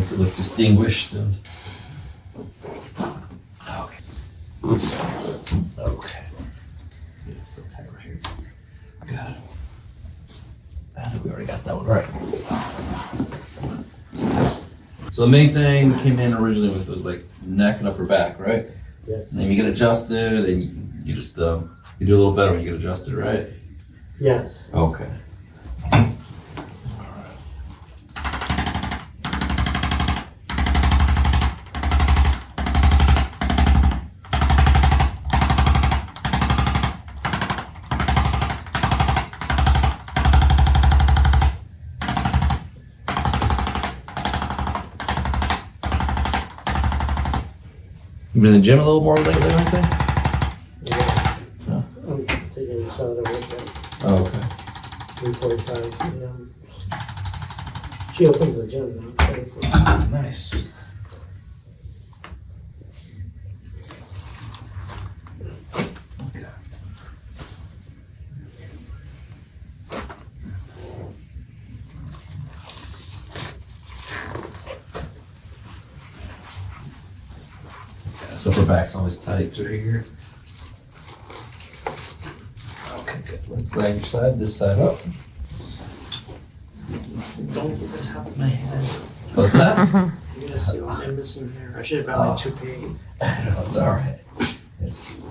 Makes it look distinguished. And... Okay. Okay. Yeah, it's still tight right here. Got it. I think we already got that one right. So the main thing came in originally with was like neck and upper back, right? Yes. And then you get adjusted, and you just you do a little better when you get adjusted, right? Yes. Okay. You been in the gym a little more lately, I think? Yeah. I'm taking Saturday workout, Oh, okay. 3:45 p.m. She opens the gym now, so Nice. Okay. So upper back's always tight through here. Okay, good. Let's lay on your side, this side up. don't get the top of my head. What's that? You gotta see what I'm missing here. I should have got my toupee. No, it's all right. It's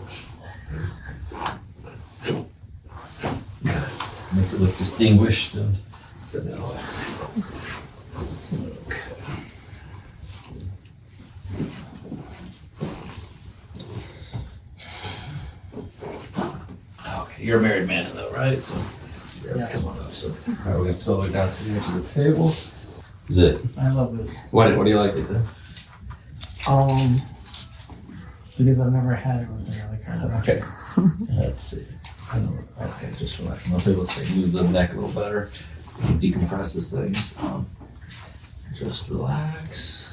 good. Makes it look distinguished and so that way. Okay. Okay, you're a married man though, right? So let's Yes. come on up. So all right, we're gonna scroll down to the edge of the table. Is it? I love it. What do you like it then? Because I've never had it with another chiropractor. Okay. Let's see. I don't, okay, just relax. I'll be able to use the neck a little better. Decompress this things. Just relax.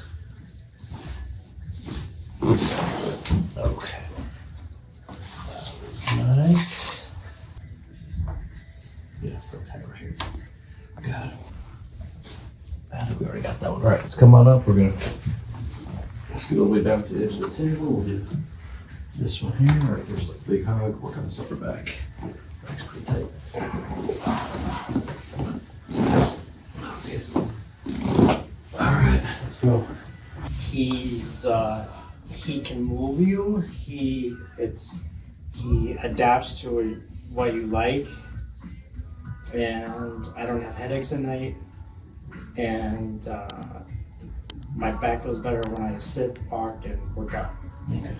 Okay. That was nice. Yeah, it's still tight right here. Got it. I think we already got that one right. Let's come on up. We're gonna scoot all the way down to the edge of the table. We'll do this one here. All right, there's like a big hug. Work on this upper back. Back's pretty tight. Okay. All right, let's go. He can move you. He adapts to what you like, and I don't have headaches at night, and my back feels better when I sit, walk, and work out. Okay.